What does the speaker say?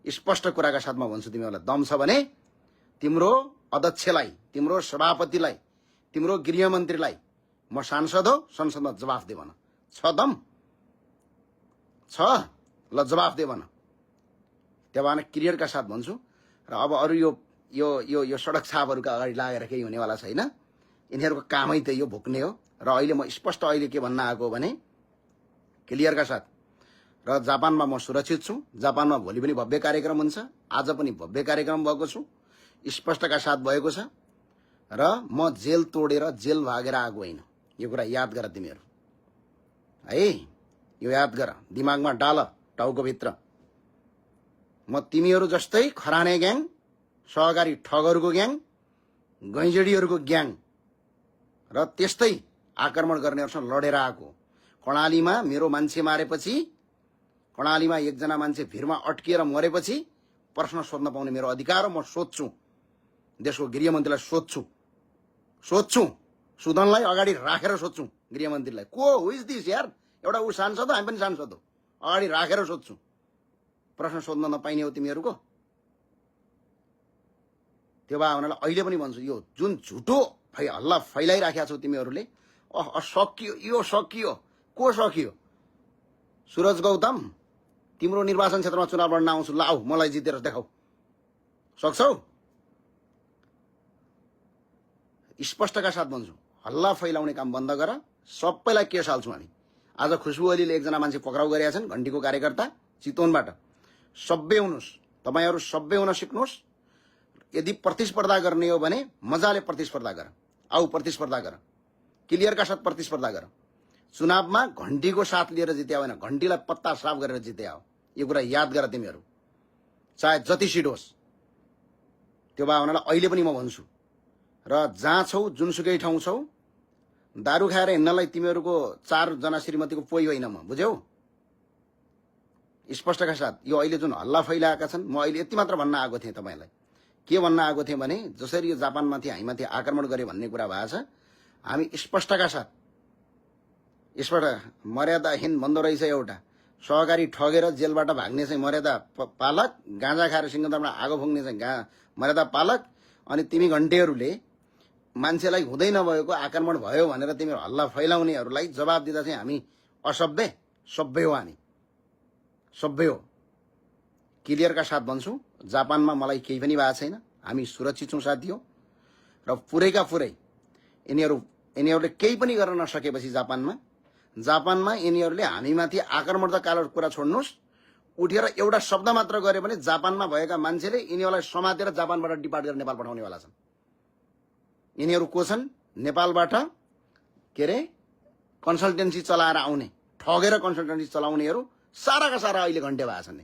स्पष्ट कुराका साथमा भन्छु तिमीहरूलाई, दम छ भने तिम्रो अध्यक्षलाई, तिम्रो सभापतिलाई, तिम्रो गृहमन्त्रीलाई म सांसद हो, संसदमा जवाफ दे भन। छ दम छ, ल जवाफ दे भन। त्यो भएन क्लियरका साथ भन्छु। र अब अरू यो यो यो यो सडक छापहरूका अगाडि लागेर केही हुनेवाला छैन। यिनीहरूको कामै त यो भुक्ने हो। र अहिले म स्पष्ट अहिले के भन्न आएको भने क्लियरका साथ, र जापानमा म सुरक्षित छु। जापानमा भोलि पनि भव्य कार्यक्रम हुन्छ, आज पनि भव्य कार्यक्रम भएको छु, स्पष्टका साथ भएको छ। र म जेल तोडेर जेल भागेर आएको होइन, यो कुरा याद गर तिमीहरू है, यो याद गर, दिमागमा डाल, टाउकोभित्र। म तिमीहरू जस्तै खराने ग्याङ, सहकारी ठगहरूको ग्याङ, गैँजडीहरूको ग्याङ र त्यस्तै आक्रमण गर्नेहरूसँग लडेर आएको। कर्णालीमा मेरो मान्छे मारेपछि, कर्णालीमा एकजना मान्छे भिरमा अड्किएर मरेपछि प्रश्न सोध्न पाउने मेरो अधिकार हो। म सोध्छु, देशको गृहमन्त्रीलाई सोध्छु, सुदनलाई अगाडि राखेर सोध्छु गृहमन्त्रीलाई, को हु इज दिस यार। एउटा ऊ सांसद हो, हामी पनि सांसद हो, अगाडि राखेर सोध्छु। प्रश्न सोध्न नपाइने हो तिमीहरूको। त्यो भए हुनाले अहिले पनि भन्छु, यो जुन झुटो हल्ला फैलाइराखेका छौ तिमीहरूले, सकियो, यो सकियो, को सकियो? सुरज गौतम, तिम्रो निर्वाचन क्षेत्रमा चुनाव लड्न आउँछु, ल आऊ, मलाई जितेर देखाऊ, सक्छौ? स्पष्टका साथ भन्छु, हल्ला फैलाउने काम बन्द गर, सबैलाई केस हाल्छौँ हामी। आज खुशबु ओलीले एकजना मान्छे पक्राउ गरेका छन्, घण्टीको कार्यकर्ता, चितवनबाट। सभ्य हुनुहोस्, तपाईहरू सभ्य हुन सिक्नुहोस्। यदि प्रतिस्पर्धा गर्ने हो भने मजाले प्रतिस्पर्धा गर, आऊ प्रतिस्पर्धा गर, क्लियरका साथ प्रतिस्पर्धा गर। चुनावमा घण्टीको साथ लिएर जित्या होइन, घण्टीलाई पत्ता साफ गरेर जित्या हो। यो कुरा याद गर तिमीहरू, चाहे जति सिट होस्। त्यो भए हुनाले अहिले पनि म भन्छु, र जहाँ छौ, जुनसुकै ठाउँ छौ, दारू खाएर हिँड्नलाई तिमीहरूको 4 जना श्रीमतीको पोइ होइन म, बुझ्यौ? स्पष्टका साथ यो अहिले जुन हल्ला फैलाएका छन्, म अहिले यति मात्र भन्न आएको थिएँ तपाईलाई। के भन्न आएको थिएँ भने जसरी यो जापानमाथि हामीमाथि आक्रमण गरे भन्ने कुरा भएको छ, हामी स्पष्टका साथ, स्पष्ट मर्यादाहीन भन्दो रहेछ। एउटा सहकारी ठगेर जेलबाट भाग्ने चाहिँ मर्यादा पालक, गाँजा खाएर सिंहदरबारमा आगो फुक्ने चाहिँ मर्यादा पालक, अनि तिमी घण्टेहरूले मान्छेलाई हुँदै नभएको आक्रमण भयो भनेर तिमीहरू हल्ला फैलाउनेहरूलाई जवाब दिँदा चाहिँ हामी असभ्य? सभ्य हो, हामी सभ्य हो। क्लियरका साथ भन्छु, जापानमा मलाई केही पनि भएको छैन, हामी सुरक्षित छौँ साथी हो। र पुरैका पुरै यिनीहरूले केही पनि गर्न नसकेपछि जापानमा यिनीहरूले हामीमाथि आक्रमणकाल कुरा छोड्नुहोस्, उठेर एउटा शब्द मात्र गरे भने जापानमा भएका मान्छेले यिनीहरूलाई समातेर जापानबाट डिपार्ट गरेर नेपाल पठाउनेवाला छन्। यिनीहरू को छन्? नेपालबाट के अरे कन्सल्टेन्सी चलाएर आउने, ठगेर कन्सल्टेन्सी चलाउनेहरू साराका सारा अहिले घन्टे भएको छन्।